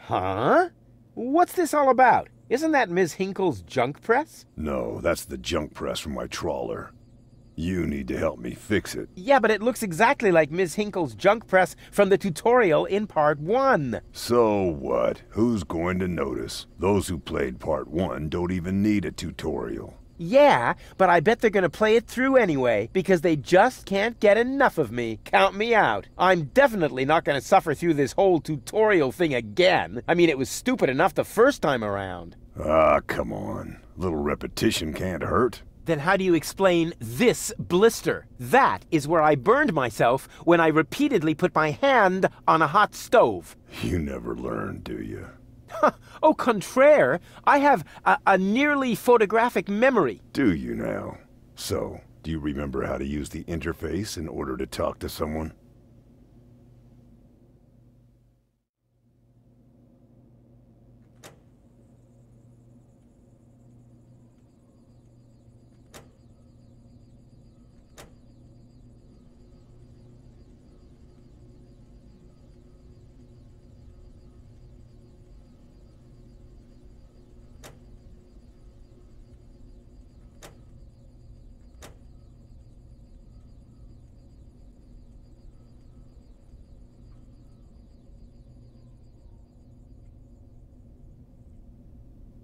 Huh? What's this all about? Isn't that Ms. Hinkle's junk press? No, that's the junk press from my trawler. You need to help me fix it. Yeah, but it looks exactly like Ms. Hinkle's junk press from the tutorial in Part 1. So what? Who's going to notice? Those who played Part 1 don't even need a tutorial. Yeah, but I bet they're gonna play it through anyway, because they just can't get enough of me. Count me out. I'm definitely not gonna suffer through this whole tutorial thing again. I mean, it was stupid enough the first time around. Ah, come on. A little repetition can't hurt. Then how do you explain this blister? That is where I burned myself when I repeatedly put my hand on a hot stove. You never learn, do you? Au contraire, I have a nearly photographic memory. Do you now? So, do you remember how to use the interface in order to talk to someone?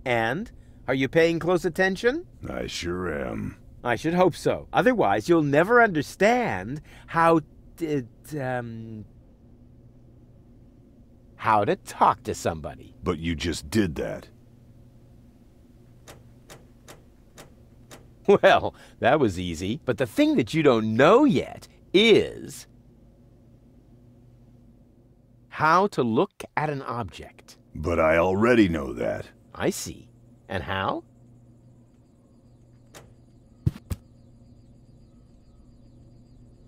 And? Are you paying close attention? I sure am. I should hope so. Otherwise, you'll never understand how to talk to somebody. But you just did that. Well, that was easy. But the thing that you don't know yet is how to look at an object. But I already know that. I see. And how?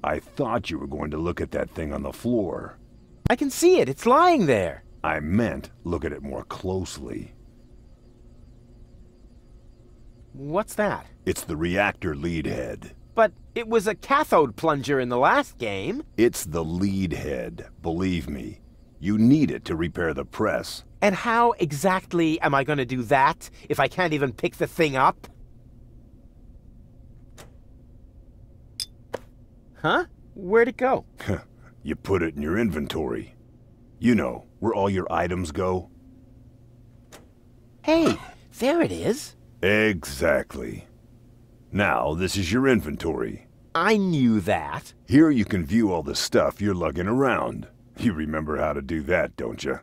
I thought you were going to look at that thing on the floor. I can see it. It's lying there. I meant look at it more closely. What's that? It's the reactor lead head. But it was a cathode plunger in the last game. It's the lead head, believe me. You need it to repair the press. And how exactly am I going to do that if I can't even pick the thing up? Huh? Where'd it go? You put it in your inventory. You know, where all your items go. Hey, there it is. Exactly. Now, this is your inventory. I knew that. Here you can view all the stuff you're lugging around. You remember how to do that, don't you?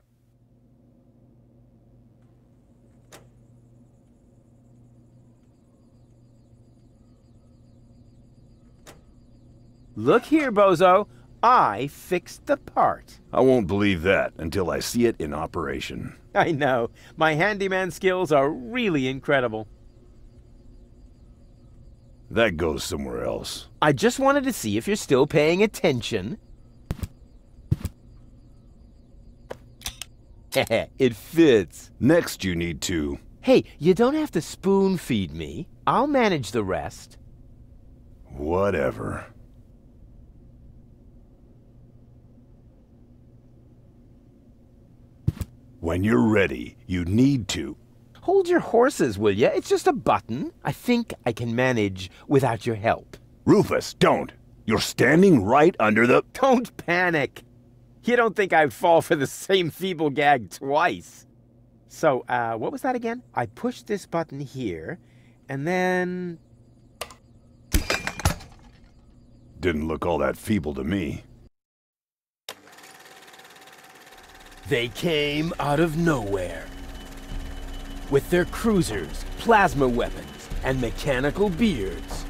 Look here, bozo. I fixed the part. I won't believe that until I see it in operation. I know. My handyman skills are really incredible. That goes somewhere else. I just wanted to see if you're still paying attention. It fits. Next you need to... Hey, you don't have to spoon feed me. I'll manage the rest. Whatever. When you're ready, you need to... Hold your horses, will ya? It's just a button. I think I can manage without your help. Rufus, don't! You're standing right under the... Don't panic. You don't think I'd fall for the same feeble gag twice. So, what was that again? I pushed this button here, and then... Didn't look all that feeble to me. They came out of nowhere. With their cruisers, plasma weapons, and mechanical beards.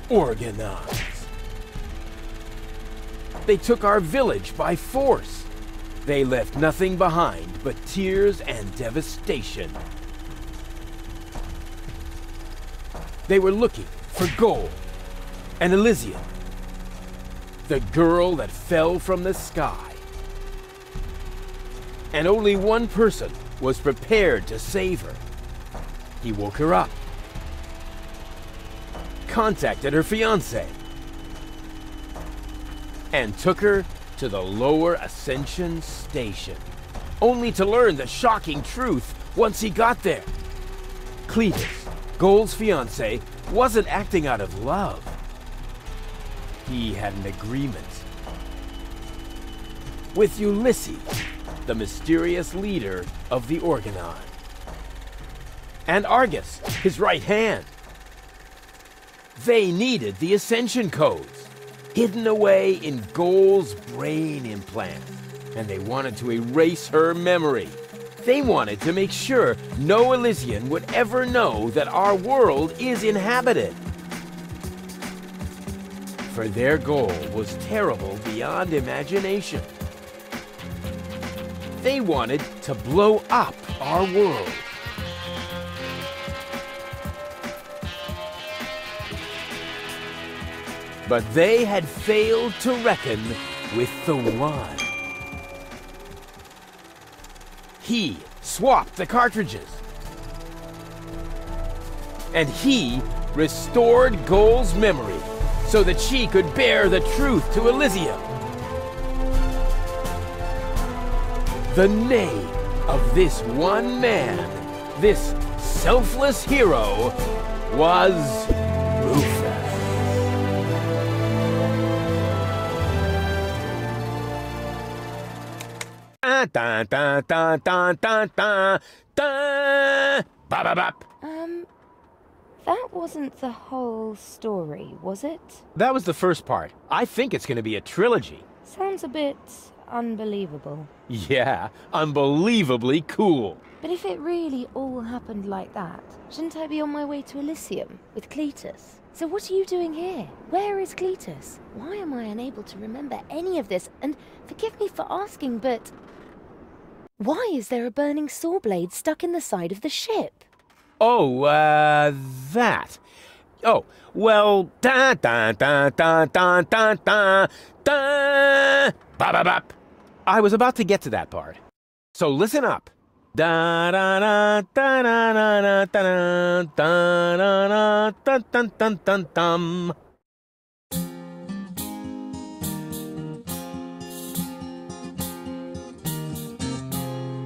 Organized. They took our village by force. They left nothing behind but tears and devastation. They were looking for gold and Elysium, the girl that fell from the sky. And only one person was prepared to save her. He woke her up, contacted her fiancé, and took her to the lower Ascension Station, only to learn the shocking truth once he got there. Cletus, Gold's fiancé, wasn't acting out of love. He had an agreement with Ulysses, the mysterious leader of the Organon, and Argus, his right hand. They needed the Ascension codes, hidden away in Gold's brain implant, and they wanted to erase her memory. They wanted to make sure no Elysian would ever know that our world is inhabited. For their goal was terrible beyond imagination. They wanted to blow up our world. But they had failed to reckon with the One. He swapped the cartridges. And he restored Gold's memory so that she could bear the truth to Elysium. The name of this one man, this selfless hero, was Rufus. Dun, dun, dun, dun, dun, dun, dun. Bop, bop, bop. That wasn't the whole story, was it? That was the first part. I think it's going to be a trilogy. Sounds a bit unbelievable. Yeah, unbelievably cool. But if it really all happened like that, shouldn't I be on my way to Elysium with Cletus? So what are you doing here? Where is Cletus? Why am I unable to remember any of this? And forgive me for asking, but why is there a burning saw blade stuck in the side of the ship? Oh, that. Oh, well, da da da da da da da da. Bop, bop, bop. I was about to get to that part. So listen up. Da da da da da da da da da da dun dun dun dun.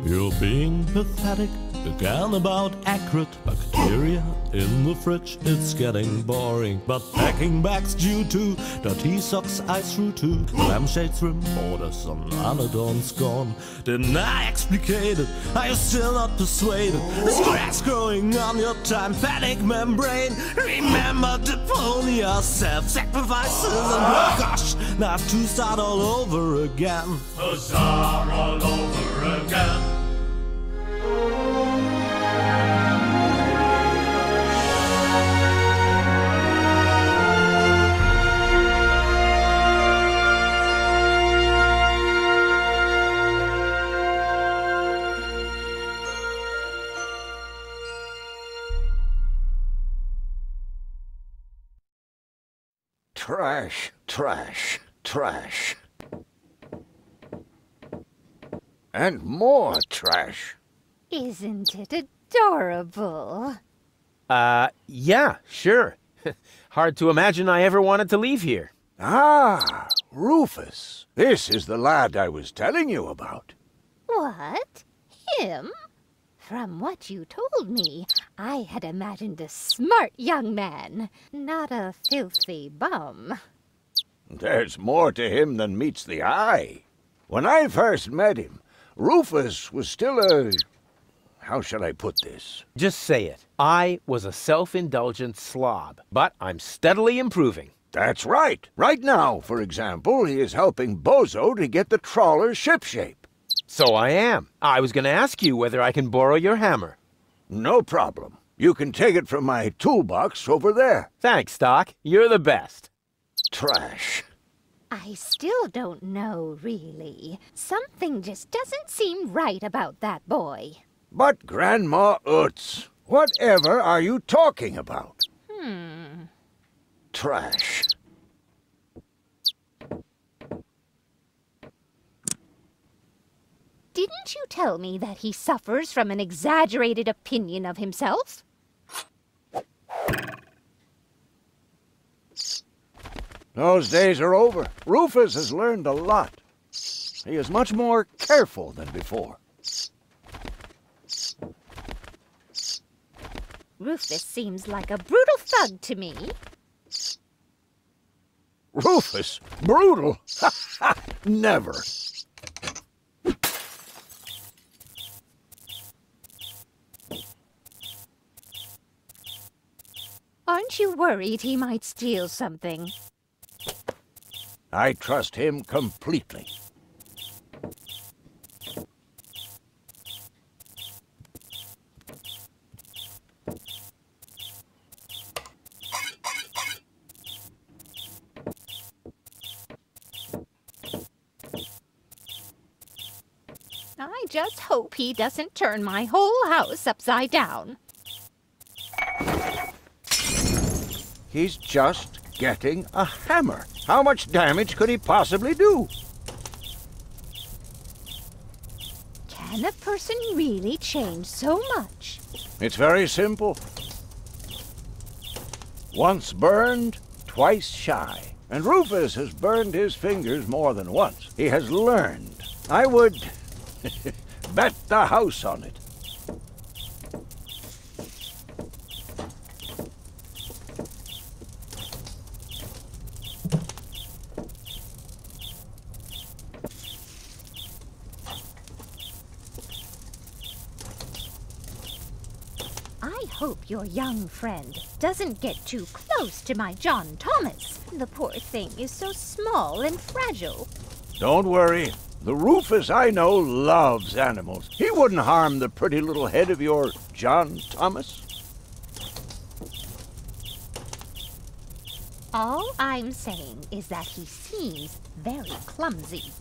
You're being pathetic, again about accurate bacteria in the fridge. It's getting boring, but packing bags due to dirty socks I threw to lampshades, rim borders on anodons gone. Didn't I explicate it? Are you still not persuaded? There's cracks growing on your tympanic membrane. Remember Deponia, self-sacrifices, and oh gosh, now I have to start all over again. Huzzah, all over again. Trash, trash, trash. And more trash. Isn't it adorable? Yeah, sure. Hard to imagine I ever wanted to leave here. Ah, Rufus. This is the lad I was telling you about. What? Him? From what you told me, I had imagined a smart young man, not a filthy bum. There's more to him than meets the eye. When I first met him, Rufus was still a... How shall I put this? Just say it. I was a self-indulgent slob, but I'm steadily improving. That's right. Right now, for example, he is helping Bozo to get the trawler shipshape. So I am. I was going to ask you whether I can borrow your hammer. No problem. You can take it from my toolbox over there. Thanks, Doc. You're the best. Trash. I still don't know, really. Something just doesn't seem right about that boy. But Grandma Utz, whatever are you talking about? Trash. Didn't you tell me that he suffers from an exaggerated opinion of himself? Those days are over. Rufus has learned a lot. He is much more careful than before. Rufus seems like a brutal thug to me. Rufus? Brutal? Never. Aren't you worried he might steal something? I trust him completely. I just hope he doesn't turn my whole house upside down. He's just getting a hammer. How much damage could he possibly do? Can a person really change so much? It's very simple. Once burned, twice shy. And Rufus has burned his fingers more than once. He has learned. I would bet the house on it. I hope your young friend doesn't get too close to my John Thomas. The poor thing is so small and fragile. Don't worry. The Rufus I know loves animals. He wouldn't harm the pretty little head of your John Thomas. All I'm saying is that he seems very clumsy.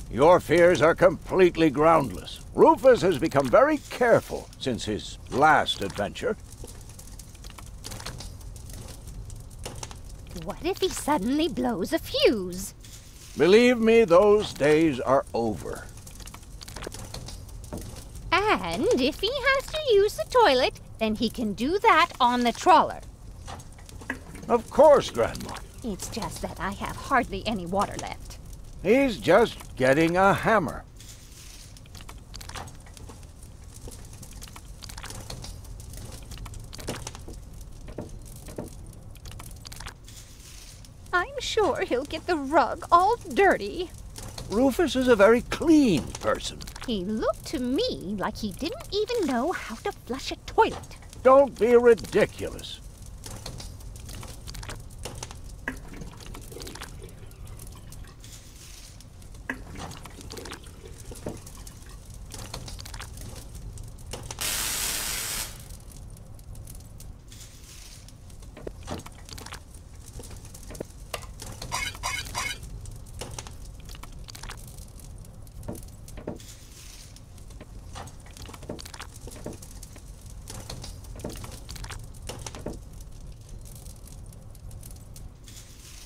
Your fears are completely groundless. Rufus has become very careful since his last adventure. What if he suddenly blows a fuse? Believe me, those days are over. And if he has to use the toilet, then he can do that on the trawler. Of course, Grandma. It's just that I have hardly any water left. He's just getting a hammer. I'm sure he'll get the rug all dirty. Rufus is a very clean person. He looked to me like he didn't even know how to flush a toilet. Don't be ridiculous.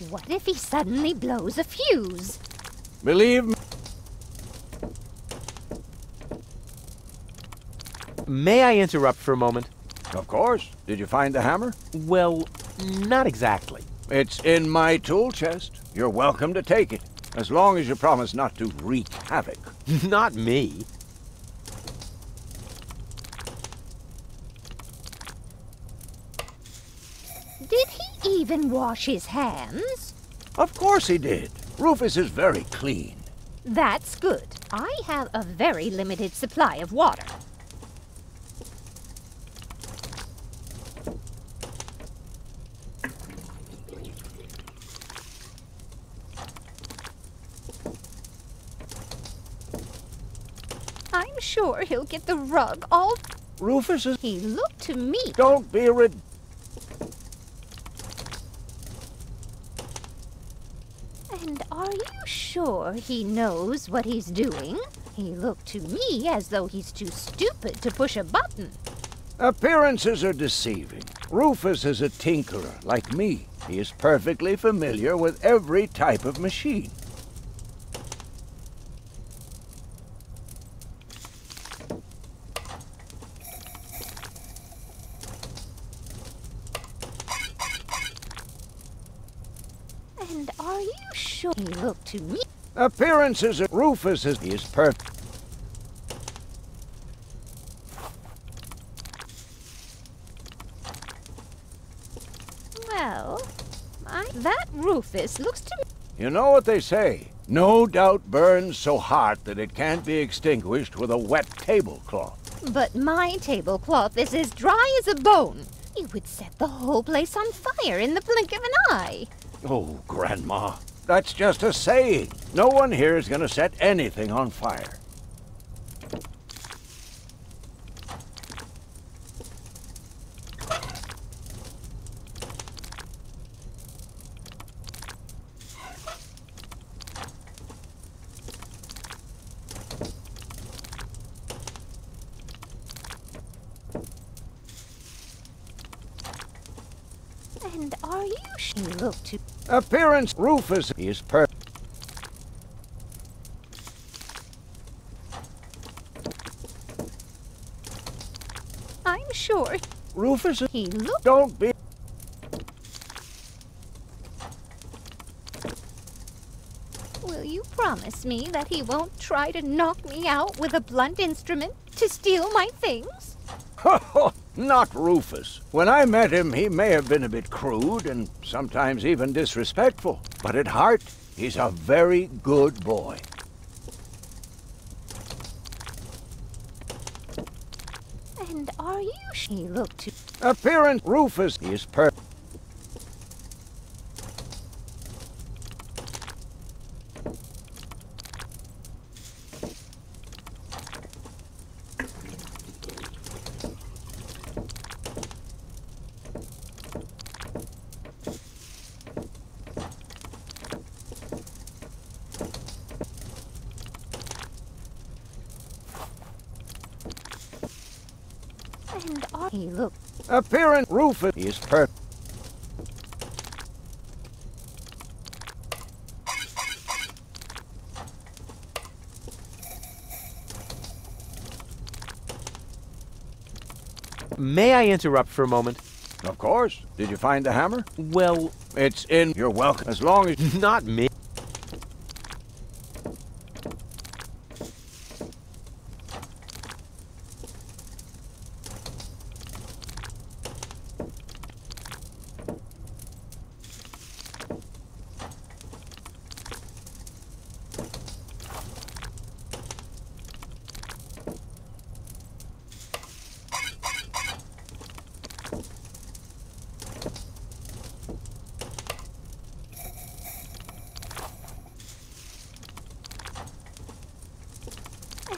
What if he suddenly blows a fuse? Believe me. May I interrupt for a moment? Of course. Did you find the hammer? Well, not exactly. It's in my tool chest. You're welcome to take it, as long as you promise not to wreak havoc. Not me. Did he even wash his hands? Of course he did. Rufus is very clean. That's good. I have a very limited supply of water. I'm sure he'll get the rug all... Rufus is... He looked to me... Don't be And are you sure he knows what he's doing? He looked to me as though he's too stupid to push a button. Appearances are deceiving. Rufus is a tinkerer, like me. He is perfectly familiar with every type of machine. And are are you sure? He looked to me. Appearances of Rufus is perfect. Well, that Rufus looks to me. You know what they say? No doubt burns so hot that it can't be extinguished with a wet tablecloth. But my tablecloth is as dry as a bone. It would set the whole place on fire in the blink of an eye. Oh, Grandma, that's just a saying. No one here is going to set anything on fire. And are you sure? He looked to. Appearance Rufus is perfect. I'm sure. Rufus, He looked. don't be... Will you promise me that he won't try to knock me out with a blunt instrument to steal my things? Not Rufus. When I met him, he may have been a bit crude and sometimes even disrespectful. But at heart, he's a very good boy. And are you sure? He looked to. Appearance Rufus is perfect. And are he looked. Appearance Rufus is perfect. May I interrupt for a moment? Of course. Did you find the hammer? Well, It's in. You're welcome. As long as... not me.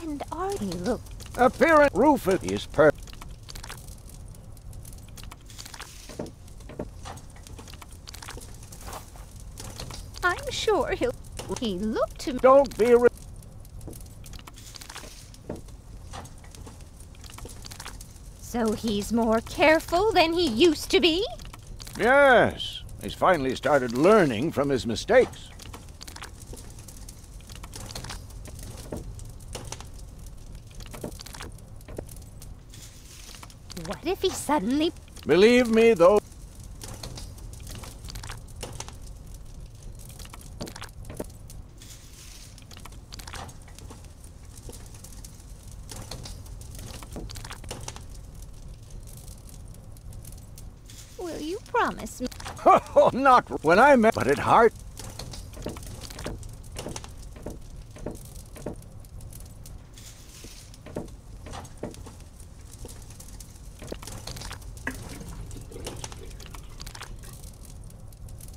And are he looked. Appearance Rufus is perfect. I'm sure he'll. He looked to me. Don't be... So he's more careful than he used to be? Yes. He's finally started learning from his mistakes. What if he suddenly. Believe me, though. Will you promise me? Not when I met, but at heart.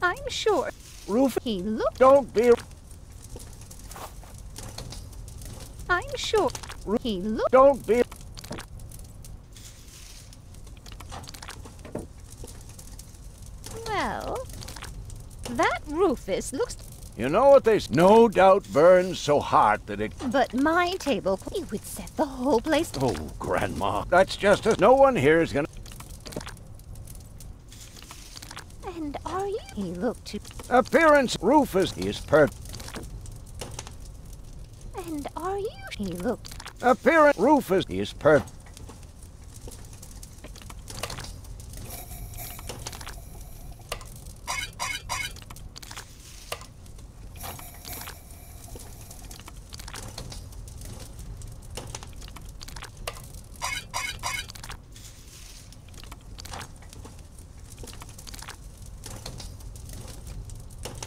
I'm sure. Rufus, He looked. don't be... I'm sure. He looked. Don't be... Well, that Rufus looks. You know what they say? No doubt burns so hot that it... But my table. He would set the whole place. Oh, Grandma. That's just as... No one here is gonna... And are you? He looked to. Appearance Rufus is perfect. And are you? He looked. Appearance Rufus is perfect.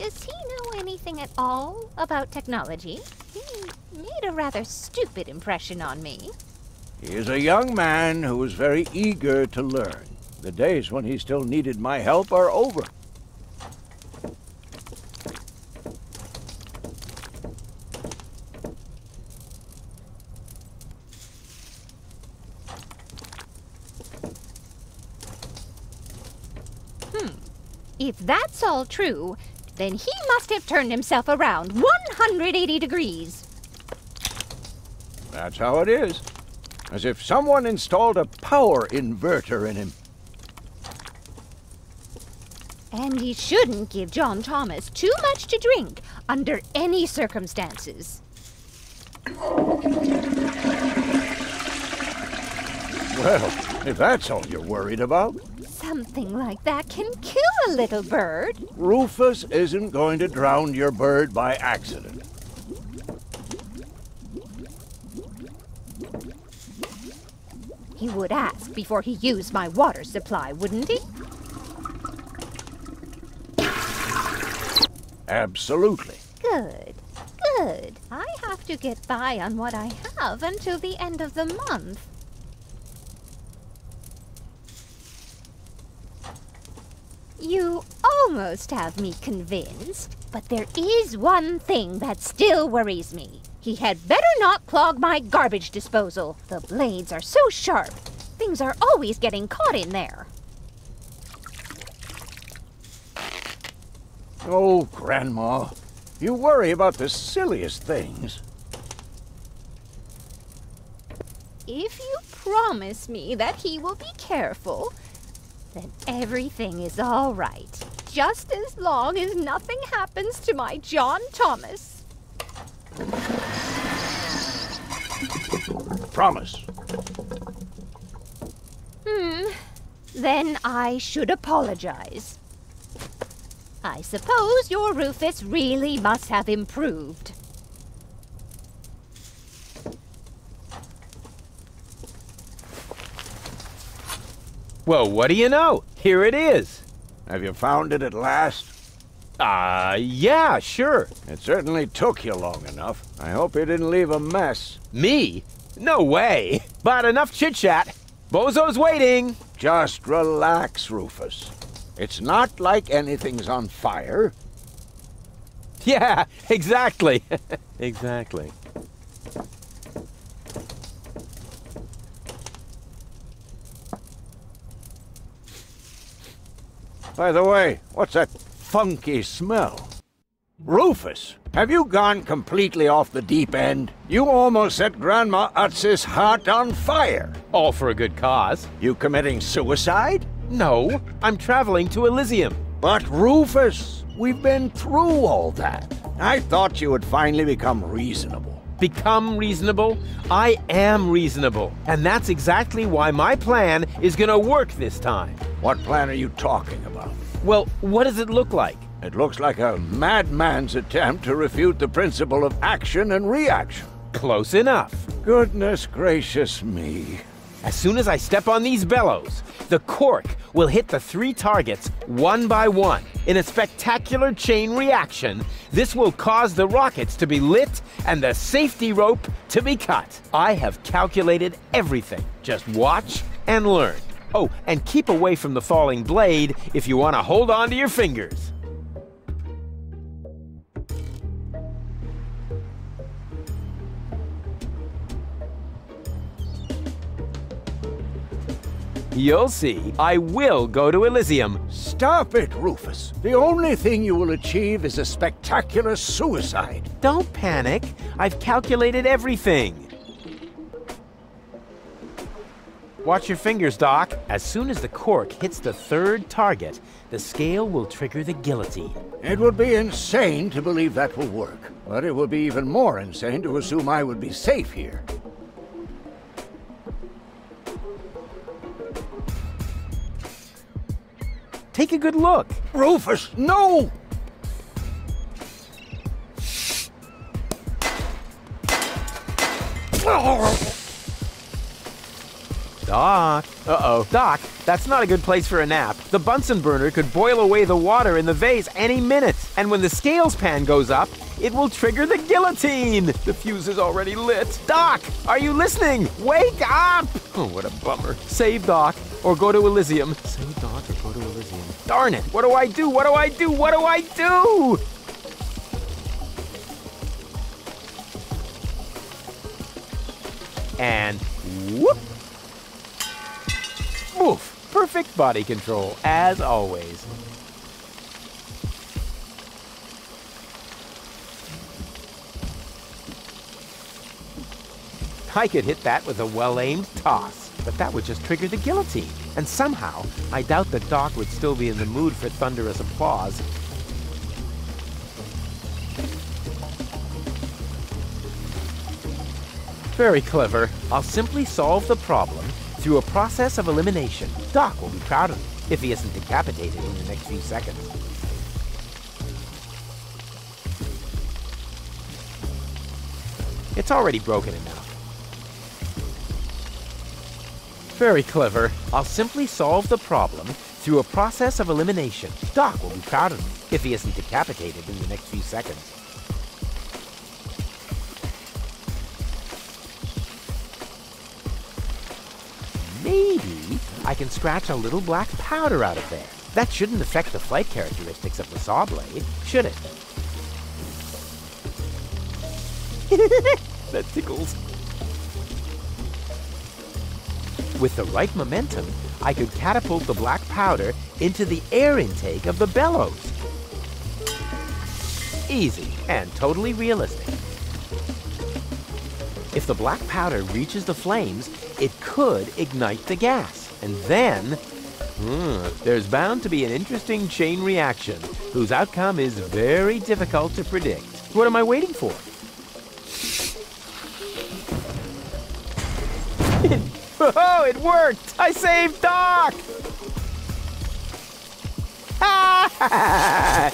Does he know anything at all about technology? He made a rather stupid impression on me. He is a young man who is very eager to learn. The days when he still needed my help are over. If that's all true, then he must have turned himself around 180 degrees. That's how it is. As if someone installed a power inverter in him. And he shouldn't give John Thomas too much to drink under any circumstances. Well, if that's all you're worried about, Something like that can kill a little bird. Rufus isn't going to drown your bird by accident. He would ask before he used my water supply, wouldn't he? Absolutely. Good. Good. I have to get by on what I have until the end of the month. You almost have me convinced, but there is one thing that still worries me. He had better not clog my garbage disposal. The blades are so sharp. Things are always getting caught in there. Oh, Grandma, you worry about the silliest things. If you promise me that he will be careful, then everything is all right. Just as long as nothing happens to my John Thomas. Promise. Then I should apologize. I suppose your Rufus really must have improved. Well, what do you know? Here it is. Have you found it at last? Yeah, sure. It certainly took you long enough. I hope you didn't leave a mess. Me? No way. But enough chit-chat. Bozo's waiting. Just relax, Rufus. It's not like anything's on fire. Yeah, exactly. Exactly. By the way, what's that funky smell? Rufus, have you gone completely off the deep end? You almost set Grandma Utz's heart on fire. All for a good cause. You committing suicide? No, I'm traveling to Elysium. But Rufus, we've been through all that. I thought you would finally become reasonable. Become reasonable? I am reasonable. And that's exactly why my plan is gonna work this time. What plan are you talking about? Well, what does it look like? It looks like a madman's attempt to refute the principle of action and reaction. Close enough. Goodness gracious me. As soon as I step on these bellows, the cork will hit the 3 targets one by one. In a spectacular chain reaction, this will cause the rockets to be lit and the safety rope to be cut. I have calculated everything. Just watch and learn. Oh, and keep away from the falling blade if you want to hold on to your fingers. You'll see, I will go to Elysium. Stop it, Rufus. The only thing you will achieve is a spectacular suicide. Don't panic. I've calculated everything. Watch your fingers, Doc. As soon as the cork hits the 3rd target, the scale will trigger the guillotine. It would be insane to believe that will work, but it would be even more insane to assume I would be safe here. Take a good look. Rufus, no! Doc. Uh-oh. Doc, that's not a good place for a nap. The Bunsen burner could boil away the water in the vase any minute. And when the scales pan goes up, it will trigger the guillotine. The fuse is already lit. Doc, are you listening? Wake up! Oh, what a bummer. Save Doc or go to Elysium. Save Doc or go to Elysium. Darn it. What do I do? What do I do? What do I do? And whoop! Woof! Perfect body control, as always. I could hit that with a well-aimed toss, but that would just trigger the guillotine. And somehow, I doubt that Doc would still be in the mood for thunderous applause. Very clever. I'll simply solve the problem through a process of elimination. Doc will be proud of me if he isn't decapitated in the next few seconds. It's already broken enough. Very clever. I'll simply solve the problem through a process of elimination. Doc will be proud of me if he isn't decapitated in the next few seconds. Maybe I can scratch a little black powder out of there. That shouldn't affect the flight characteristics of the saw blade, should it? That tickles. With the right momentum, I could catapult the black powder into the air intake of the bellows. Easy and totally realistic. If the black powder reaches the flames, it could ignite the gas. And then, there's bound to be an interesting chain reaction whose outcome is very difficult to predict. What am I waiting for? Oh, it worked! I saved Doc! Ah!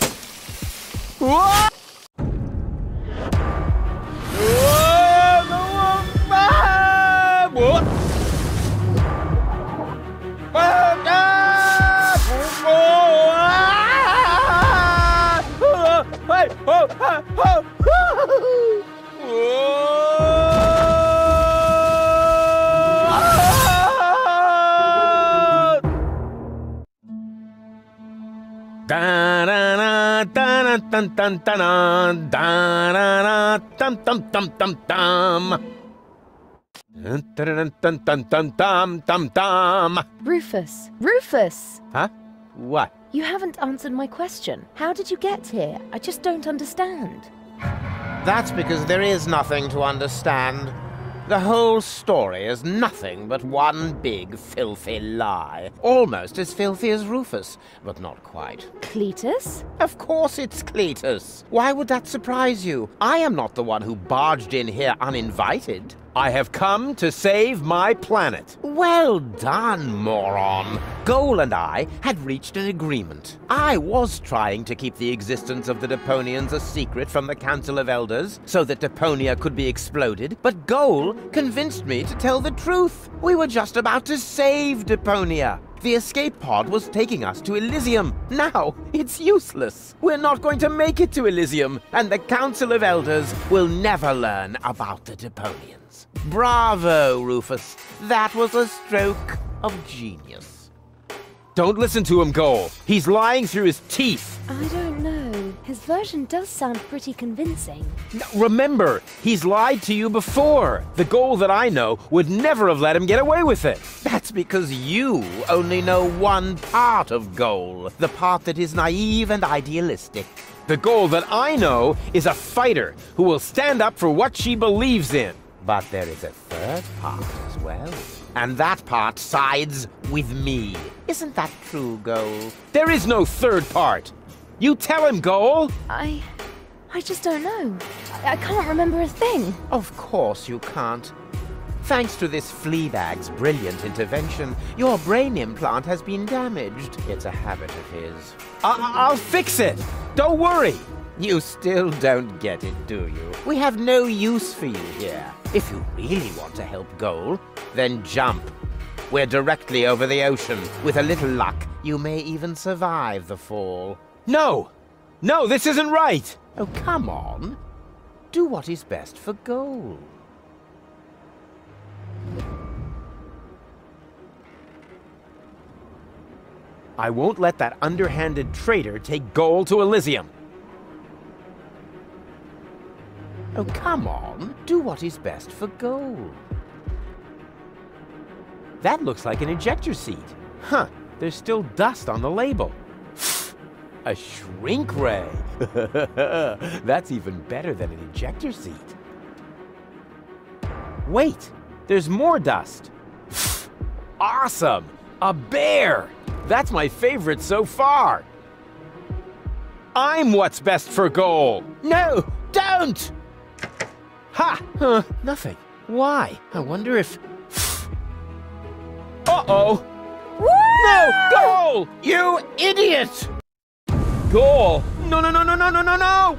Whoa! Rufus! Rufus! Huh? What? You haven't answered my question. How did you get here? I just don't understand. That's because there is nothing to understand. The whole story is nothing but one big filthy lie. Almost as filthy as Rufus, but not quite. Cletus? Of course it's Cletus. Why would that surprise you? I am not the one who barged in here uninvited. I have come to save my planet. Well done, moron. Goal and I had reached an agreement. I was trying to keep the existence of the Deponians a secret from the Council of Elders so that Deponia could be exploded, but Goal convinced me to tell the truth. We were just about to save Deponia. The escape pod was taking us to Elysium. Now, it's useless. We're not going to make it to Elysium, and the Council of Elders will never learn about the Deponians. Bravo, Rufus. That was a stroke of genius. Don't listen to him, Goal. He's lying through his teeth. I don't know. His version does sound pretty convincing. Now, remember, he's lied to you before. The Goal that I know would never have let him get away with it. That's because you only know one part of Goal, the part that is naive and idealistic. The Goal that I know is a fighter who will stand up for what she believes in. But there is a third part as well. And that part sides with me. Isn't that true, Goal? There is no third part. You tell him, Goal. I just don't know. I can't remember a thing. Of course you can't. Thanks to this Fleabag's brilliant intervention, your brain implant has been damaged. It's a habit of his. I'll fix it. Don't worry. You still don't get it, do you? We have no use for you here. If you really want to help Goal, then jump. We're directly over the ocean. With a little luck, you may even survive the fall. No! No, this isn't right! Oh, come on. Do what is best for gold. I won't let that underhanded traitor take gold to Elysium. Oh, come on. Do what is best for gold. That looks like an ejector seat. Huh, there's still dust on the label. A shrink ray. That's even better than an ejector seat. Wait, there's more dust. Awesome! A bear! That's my favorite so far. I'm what's best for goal. No, don't! Ha! Nothing. Why? I wonder if... Uh-oh! No! Goal! You idiot! Goal! No, no, no, no, no, no, no, no!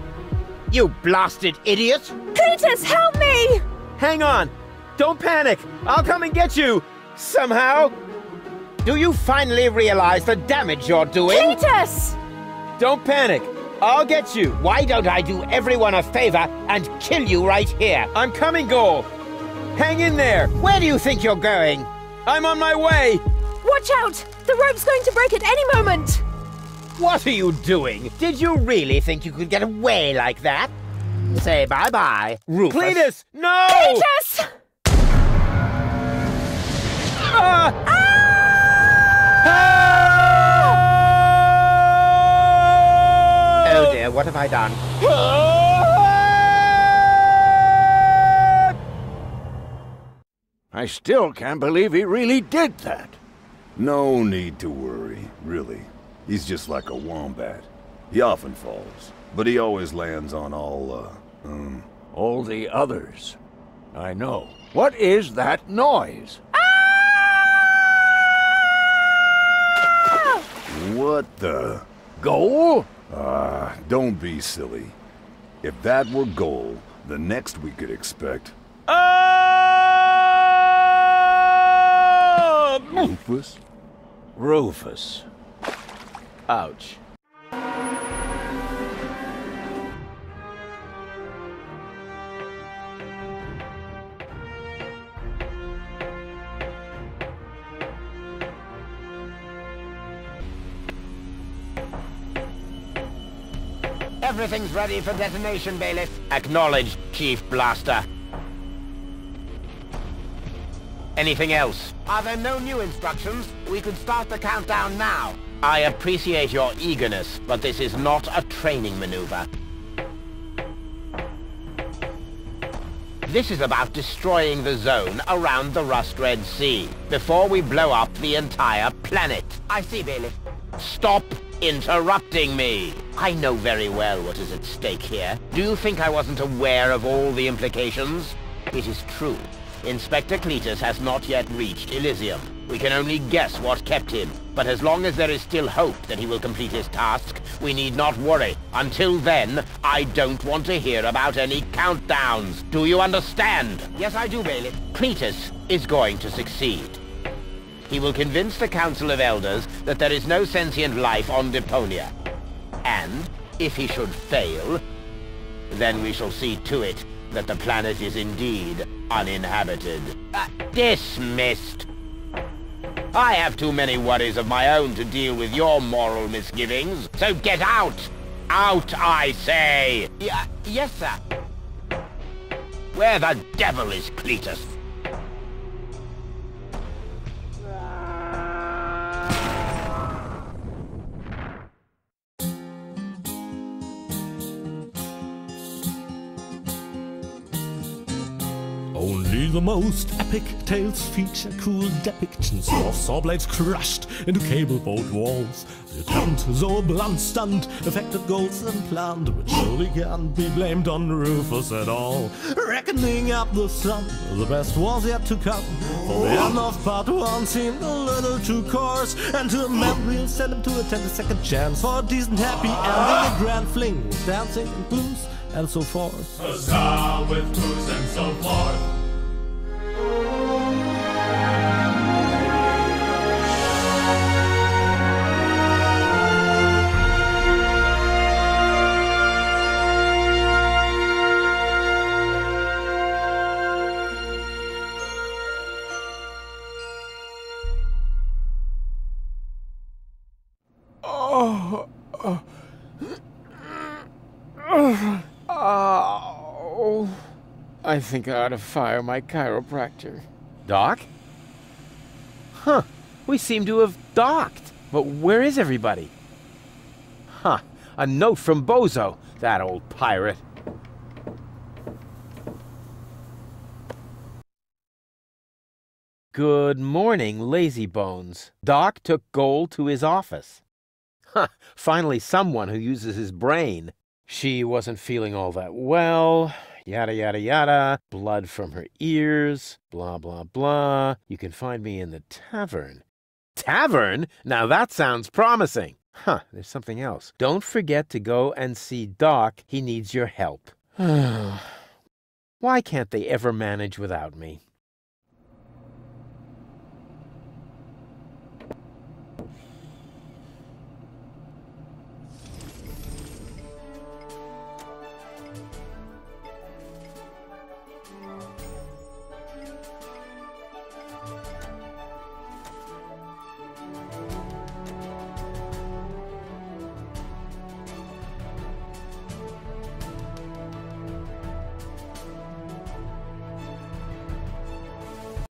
You blasted idiot! Cletus, help me! Hang on! Don't panic! I'll come and get you! Somehow! Do you finally realize the damage you're doing? Cletus! Don't panic! I'll get you! Why don't I do everyone a favor and kill you right here? I'm coming, Goal! Hang in there! Where do you think you're going? I'm on my way! Watch out! The rope's going to break at any moment! What are you doing? Did you really think you could get away like that? Say bye-bye, Rufus. Cletus, no! Cletus! Oh dear, what have I done? I still can't believe he really did that. No need to worry, really. He's just like a wombat. He often falls, but he always lands on all the others. I know. What is that noise? What the? Goal? Don't be silly. If that were goal, the next we could expect... Rufus? Rufus. Ouch. Everything's ready for detonation, Bailiff. Acknowledged, Chief Blaster. Anything else? Are there no new instructions? We could start the countdown now. I appreciate your eagerness, but this is not a training maneuver. This is about destroying the zone around the Rust Red Sea before we blow up the entire planet. I see, Bailiff. Stop interrupting me. I know very well what is at stake here. Do you think I wasn't aware of all the implications? It is true. Inspector Cletus has not yet reached Elysium. We can only guess what kept him, but as long as there is still hope that he will complete his task, we need not worry. Until then, I don't want to hear about any countdowns. Do you understand? Yes, I do, Bailiff. Cletus is going to succeed. He will convince the Council of Elders that there is no sentient life on Deponia. And, if he should fail, then we shall see to it that the planet is indeed uninhabited. Dismissed. I have too many worries of my own to deal with your moral misgivings, so get out! Out, I say! Yes, sir. Where the devil is Cletus? Only the most epic tales feature cool depictions of saw blades crushed into cable boat walls. The attempt, though a blunt stunt, affected goals and planned, which surely can't be blamed on Rufus at all. Reckoning up the sum, the best was yet to come. For the end of part one seemed a little too coarse, and to a man we'll send him to attend a second chance for a decent happy ending, a grand fling with dancing and booze and so forth. Huzzah with booze and so forth. Oh, I think I ought to fire my chiropractor. Doc? Huh, we seem to have docked. But where is everybody? Huh, a note from Bozo, that old pirate. Good morning, lazy bones. Doc took Gold to his office. Huh, finally someone who uses his brain. She wasn't feeling all that well, yada yada yada, blood from her ears, blah blah blah. You can find me in the tavern. Tavern? Now that sounds promising. Huh, there's something else. Don't forget to go and see Doc. He needs your help. Why can't they ever manage without me?